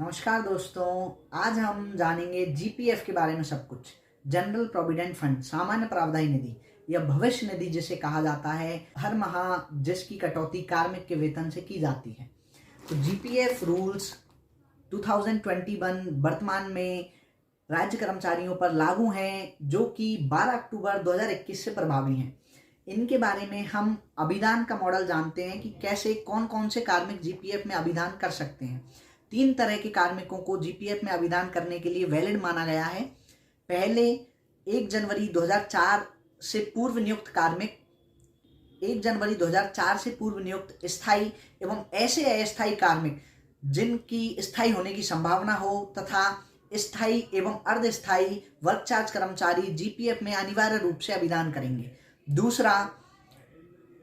नमस्कार दोस्तों, आज हम जानेंगे जीपीएफ के बारे में सब कुछ। जनरल प्रोविडेंट फंड, सामान्य प्रावधायी निधि या भविष्य निधि जिसे कहा जाता है, हर माह जिसकी कटौती कार्मिक के वेतन से की जाती है। तो जीपीएफ रूल्स 2021 वर्तमान में राज्य कर्मचारियों पर लागू हैं, जो कि 12 अक्टूबर 2021 से प्रभावी हैं। इनके बारे में हम अभिदान का मॉडल जानते हैं कि कैसे कौन कौन से कार्मिक जीपीएफ में अभिदान कर सकते हैं। 3 तरह के कार्मिकों को जीपीएफ में अभिदान करने के लिए वैलिड माना गया है। पहले 1 जनवरी 2004 से पूर्व नियुक्त कार्मिक, 1 जनवरी 2004 से पूर्व नियुक्त स्थायी एवं ऐसे अस्थायी कार्मिक जिनकी स्थायी होने की संभावना हो तथा स्थायी एवं अर्धस्थायी वर्क चार्ज कर्मचारी जीपीएफ में अनिवार्य रूप से अभिदान करेंगे। दूसरा,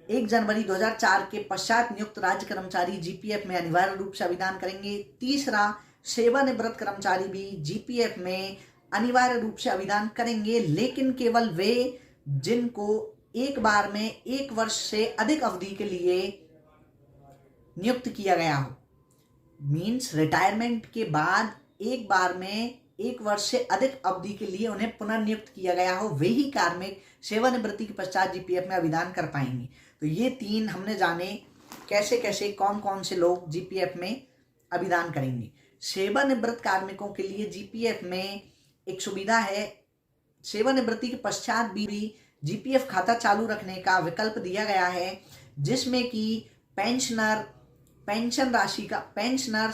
1 जनवरी 2004 के पश्चात नियुक्त राज्य कर्मचारी जीपीएफ में अनिवार्य रूप से अभिदान करेंगे। तीसरा, सेवानिवृत्त कर्मचारी भी जीपीएफ में अनिवार्य रूप से अभिदान करेंगे, लेकिन केवल वे जिनको एक बार में 1 वर्ष से अधिक अवधि के लिए नियुक्त किया गया हो। मीन्स रिटायरमेंट के बाद एक बार में 1 वर्ष से अधिक अवधि के लिए उन्हें पुनर्नियुक्त किया गया हो, वे ही कार्मिक सेवानिवृत्ति के पश्चात जीपीएफ में अभिदान कर पाएंगे। तो ये 3 हमने जाने कैसे कैसे कौन कौन से लोग जीपीएफ में अभिदान करेंगे। सेवानिवृत्त कार्मिकों के लिए जीपीएफ में एक सुविधा है, सेवानिवृत्ति के पश्चात भी जीपीएफ खाता चालू रखने का विकल्प दिया गया है, जिसमें कि पेंशनर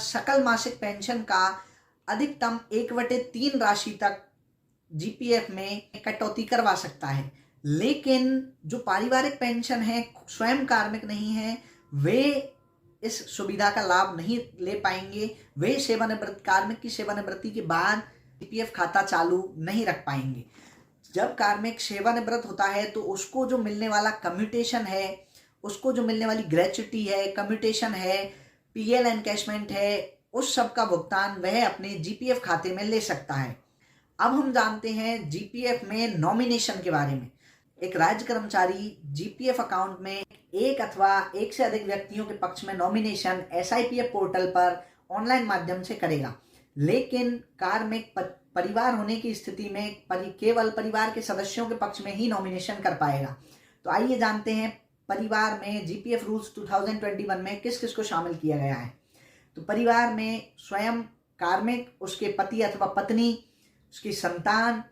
सकल मासिक पेंशन का अधिकतम 1/3 राशि तक जीपीएफ में कटौती करवा सकता है। लेकिन जो पारिवारिक पेंशन है, स्वयं कार्मिक नहीं है, वे इस सुविधा का लाभ नहीं ले पाएंगे। वे सेवानिवृत्त कार्मिक की सेवानिवृत्ति के बाद जीपीएफ खाता चालू नहीं रख पाएंगे। जब कार्मिक सेवानिवृत्त होता है तो उसको जो मिलने वाला कम्यूटेशन है, उसको जो मिलने वाली ग्रेच्युटी है, कम्यूटेशन है, पीएल एनकैशमेंट है, उस सब का भुगतान वह अपने जीपीएफ खाते में ले सकता है। अब हम जानते हैं जीपीएफ में नॉमिनेशन के बारे में। एक राज्य कर्मचारी जीपीएफ अकाउंट में एक अथवा एक से अधिक व्यक्तियों के पक्ष में नॉमिनेशन एसआईपीएफ पोर्टल पर ऑनलाइन माध्यम से करेगा, लेकिन कार्मिक परिवार होने की स्थिति में केवल परिवार के सदस्यों के पक्ष में ही नॉमिनेशन कर पाएगा। तो आइए जानते हैं परिवार में जीपीएफ रूल्स 2021 में किस किस को शामिल किया गया है। तो परिवार में स्वयं कार्मिक, उसके पति अथवा पत्नी, उसकी संतान,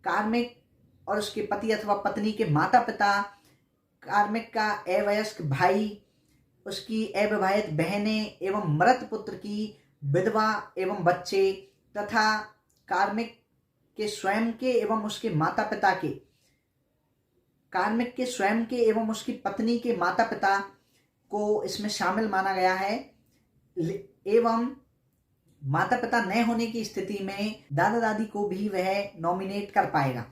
कार्मिक और उसके पति अथवा पत्नी के माता पिता, कार्मिक का अवयस्क भाई, उसकी अविवाहित बहनें एवं मृत पुत्र की विधवा एवं बच्चे, तथा कार्मिक के स्वयं के एवं उसके माता पिता के, कार्मिक के स्वयं के एवं उसकी पत्नी के माता पिता को इसमें शामिल माना गया है। एवं माता पिता न होने की स्थिति में दादा दादी को भी वह नॉमिनेट कर पाएगा।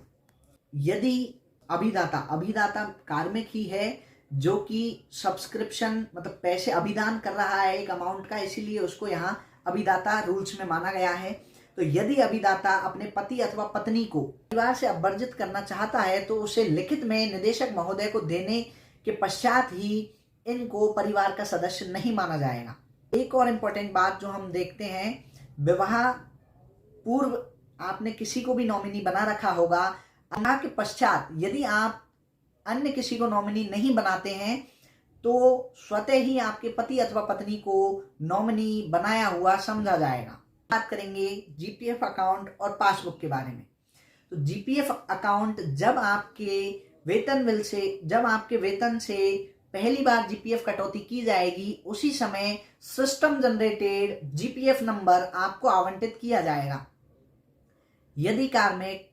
यदि अभिदाता कार्मिक ही है जो कि सब्सक्रिप्शन मतलब पैसे अभिदान कर रहा है एक अमाउंट का, इसीलिए उसको यहाँ अभिदाता रूल्स में माना गया है। तो यदि अभिदाता अपने पति अथवा पत्नी को परिवार से अपवर्जित करना चाहता है तो उसे लिखित में निदेशक महोदय को देने के पश्चात ही इनको परिवार का सदस्य नहीं माना जाएगा। एक और इम्पोर्टेंट बात जो हम देखते हैं, विवाह पूर्व आपने किसी को भी नॉमिनी बना रखा होगा, विवाह के पश्चात यदि आप अन्य किसी को नॉमिनी नहीं बनाते हैं तो स्वतः ही आपके पति अथवा पत्नी को नॉमिनी बनाया हुआ समझा जाएगा। बात करेंगे जीपीएफ अकाउंट और पासबुक के बारे में। तो जीपीएफ अकाउंट जब आपके वेतन से पहली बार जीपीएफ कटौती की जाएगी, उसी समय सिस्टम जनरेटेड जीपीएफ नंबर आपको आवंटित किया जाएगा। यदि कार्मिक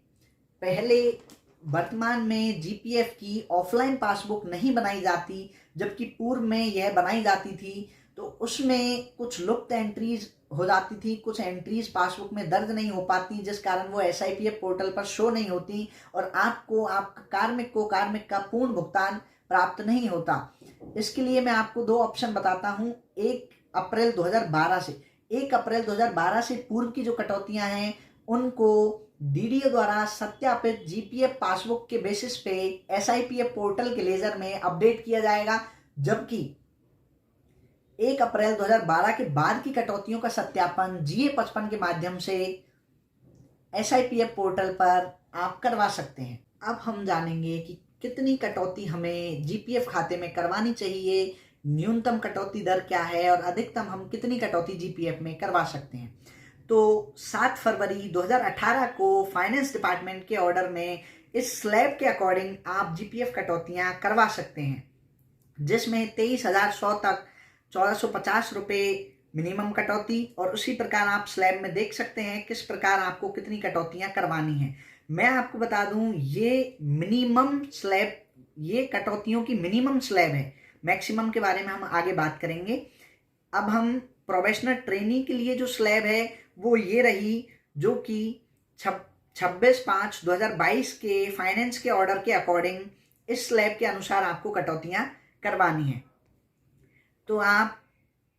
पहले वर्तमान में जीपीएफ की ऑफलाइन पासबुक नहीं बनाई जाती, जबकि पूर्व में यह बनाई जाती थी, तो उसमें कुछ लुप्त एंट्रीज हो जाती थी, कुछ एंट्रीज पासबुक में दर्ज नहीं हो पाती, जिस कारण वो एसआईपीएफ पोर्टल पर शो नहीं होती और कार्मिक का पूर्ण भुगतान प्राप्त नहीं होता। इसके लिए मैं आपको 2 ऑप्शन बताता हूं। 1 अप्रैल 2012 से पूर्व की जो कटौतियां हैं उनको डीडीओ द्वारा सत्यापित जीपीएफ पासबुक के बेसिस पे एसआईपीएफ पोर्टल के लेजर में अपडेट किया जाएगा, जबकि 1 अप्रैल 2012 के बाद की कटौतियों का सत्यापन GA55 के माध्यम से SIPF पोर्टल पर आप करवा सकते हैं। अब हम जानेंगे कि कितनी कटौती हमें GPF खाते में करवानी चाहिए, न्यूनतम कटौती दर क्या है और अधिकतम हम कितनी कटौती GPF में करवा सकते हैं। तो 7 फरवरी 2018 को फाइनेंस डिपार्टमेंट के ऑर्डर में इस स्लैब के अकॉर्डिंग आप GPF कटौतियाँ करवा सकते हैं, जिसमें 23,100 तक 1,450 रुपये मिनिमम कटौती, और उसी प्रकार आप स्लैब में देख सकते हैं किस प्रकार आपको कितनी कटौतियां करवानी है। मैं आपको बता दूं, ये मिनिमम स्लैब, ये कटौतियों की मिनिमम स्लैब है। मैक्सिमम के बारे में हम आगे बात करेंगे। अब हम प्रोफेशनल ट्रेनी के लिए जो स्लैब है वो ये रही, जो कि 26/5/2022 के फाइनेंस के ऑर्डर के अकॉर्डिंग इस स्लैब के अनुसार आपको कटौतियां करवानी है। तो आप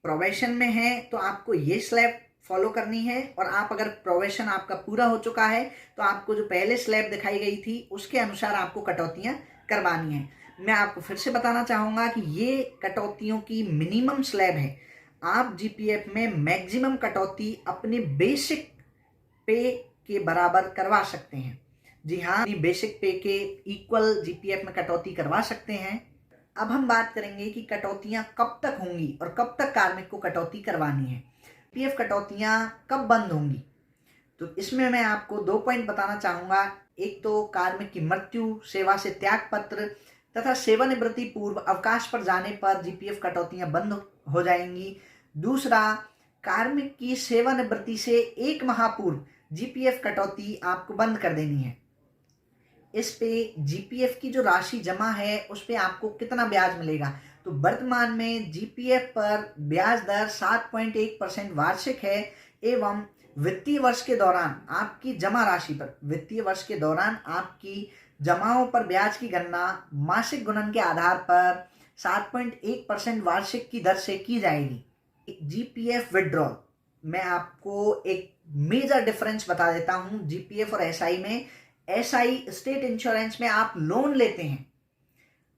प्रोबेशन में हैं तो आपको ये स्लैब फॉलो करनी है, और आप अगर प्रोबेशन आपका पूरा हो चुका है तो आपको जो पहले स्लैब दिखाई गई थी उसके अनुसार आपको कटौतियां करवानी है। मैं आपको फिर से बताना चाहूँगा कि ये कटौतियों की मिनिमम स्लैब है। आप GPF में मैक्सिमम कटौती अपने बेसिक पे के बराबर करवा सकते हैं। जी हाँ, बेसिक पे के इक्वल GPF में कटौती करवा सकते हैं। अब हम बात करेंगे कि कटौतियां कब तक होंगी और कब तक कार्मिक को कटौती करवानी है। GPF कटौतियां कब बंद होंगी, तो इसमें मैं आपको 2 पॉइंट बताना चाहूँगा। एक तो कार्मिक की मृत्यु, सेवा से त्याग पत्र तथा सेवानिवृत्ति पूर्व अवकाश पर जाने पर GPF कटौतियां बंद हो जाएंगी। दूसरा, कार्मिक की सेवानिवृत्ति से 1 माह पूर्व GPF कटौती आपको बंद कर देनी है। इस पे GPF की जो राशि जमा है उस पे आपको कितना ब्याज मिलेगा, तो वर्तमान में GPF पर ब्याज दर 7.1% वार्षिक है, एवं वित्तीय वर्ष के दौरान आपकी जमा राशि पर, वित्तीय वर्ष के दौरान आपकी जमाओं पर ब्याज की गणना मासिक गुणन के आधार पर 7.1% वार्षिक की दर से की जाएगी। GPF विड्रॉल, मैं आपको एक मेजर डिफरेंस बता देता हूँ GPF और SI में। SI स्टेट इंश्योरेंस में आप लोन लेते हैं,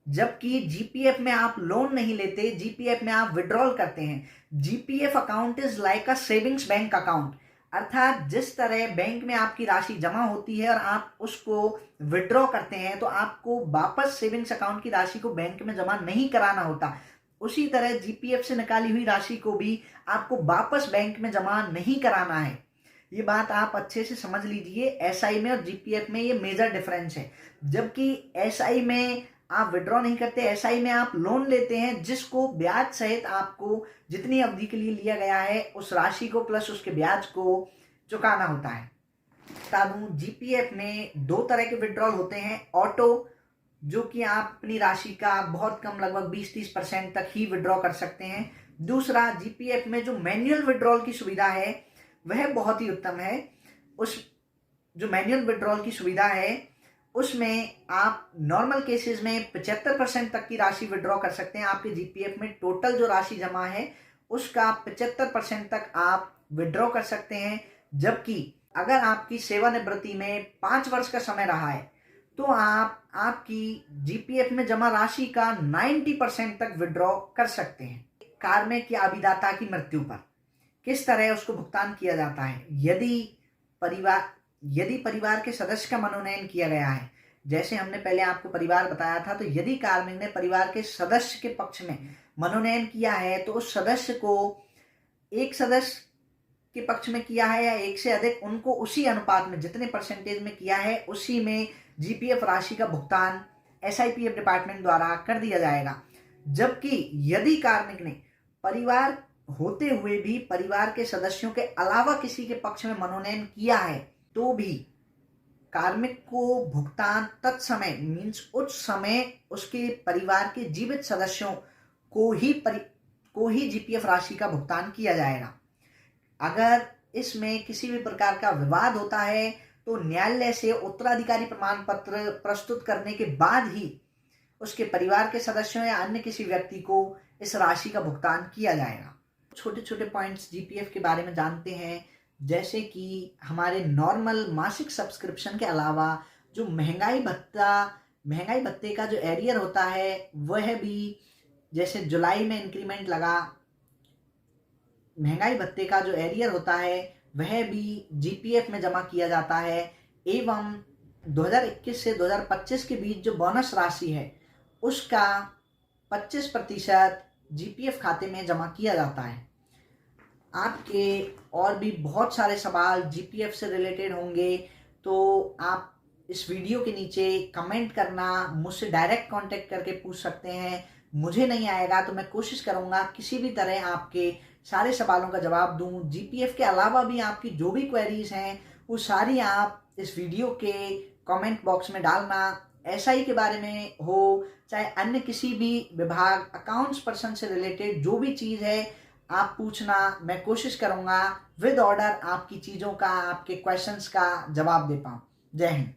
जबकि GPF में आप लोन नहीं लेते, GPF में आप विड्रॉल करते हैं। GPF account is like a savings bank account, अर्थात जिस तरह बैंक में आपकी राशि जमा होती है और आप उसको विड्रॉ करते हैं तो आपको वापस सेविंग्स अकाउंट की राशि को बैंक में जमा नहीं कराना होता, उसी तरह GPF से निकाली हुई राशि को भी आपको वापस बैंक में जमा नहीं कराना है। ये बात आप अच्छे से समझ लीजिए। SI में और GPF में ये मेजर डिफरेंस है। जबकि SI में आप विड्रॉ नहीं करते, SI में आप लोन लेते हैं, जिसको ब्याज सहित आपको जितनी अवधि के लिए लिया गया है उस राशि को प्लस उसके ब्याज को चुकाना होता है। बता दूं, GPF में 2 तरह के विड्रॉल होते हैं। ऑटो, जो कि आप अपनी राशि का बहुत कम, लगभग 20-30% तक ही विड्रॉ कर सकते हैं। दूसरा, GPF में जो मैन्युअल विड्रॉल की सुविधा है वह बहुत ही उत्तम है। उस जो मैन्युअल विड्रॉल की सुविधा है उसमें आप नॉर्मल केसेस में 75% तक की राशि विड्रॉ कर सकते हैं। आपके GPF में टोटल जो राशि जमा है उसका 75% तक आप विड्रॉ कर सकते हैं। जबकि अगर आपकी सेवानिवृत्ति में 5 वर्ष का समय रहा है तो आप आपकी GPF में जमा राशि का 90% तक विड्रॉ कर सकते हैं। कार्मिक या अभिदाता की मृत्यु पर किस तरह उसको भुगतान किया जाता है। यदि परिवार के सदस्य का मनोनयन किया गया है, जैसे हमने पहले आपको परिवार बताया था, तो यदि कार्मिक ने परिवार के सदस्य के पक्ष में मनोनयन किया है तो उस सदस्य को, एक सदस्य के पक्ष में किया है या एक से अधिक, उनको उसी अनुपात में, जितने परसेंटेज में किया है उसी में GPF राशि का भुगतान SIPF डिपार्टमेंट द्वारा कर दिया जाएगा। जबकि यदि कार्मिक ने परिवार होते हुए भी परिवार के सदस्यों के अलावा किसी के पक्ष में मनोनयन किया है तो भी कार्मिक को भुगतान तत्समय, मीन्स उस समय उसके परिवार के जीवित सदस्यों को ही GPF राशि का भुगतान किया जाएगा। अगर इसमें किसी भी प्रकार का विवाद होता है तो न्यायालय से उत्तराधिकारी प्रमाण पत्र प्रस्तुत करने के बाद ही उसके परिवार के सदस्यों या अन्य किसी व्यक्ति को इस राशि का भुगतान किया जाएगा। छोटे छोटे पॉइंट्स GPF के बारे में जानते हैं, जैसे कि हमारे नॉर्मल मासिक सब्सक्रिप्शन के अलावा जो महंगाई भत्ते का जो एरियर होता है वह भी, जैसे जुलाई में इंक्रीमेंट लगा महंगाई भत्ते का जो एरियर होता है वह भी जीपीएफ में जमा किया जाता है एवं 2021 से 2025 के बीच जो बोनस राशि है उसका 25% जीपीएफ खाते में जमा किया जाता है। आपके और भी बहुत सारे सवाल जीपीएफ से रिलेटेड होंगे तो आप इस वीडियो के नीचे कमेंट करना, मुझसे डायरेक्ट कांटेक्ट करके पूछ सकते हैं। मुझे नहीं आएगा तो मैं कोशिश करूंगा किसी भी तरह आपके सारे सवालों का जवाब दूं। जीपीएफ के अलावा भी आपकी जो भी क्वेरीज हैं वो सारी आप इस वीडियो के कमेंट बॉक्स में डालना। एसआई के बारे में हो चाहे अन्य किसी भी विभाग, अकाउंट्स पर्सन से रिलेटेड जो भी चीज़ है आप पूछना, मैं कोशिश करूंगा विद ऑर्डर आपकी चीज़ों का, आपके क्वेश्चंस का जवाब दे पाऊँ। जय हिंद।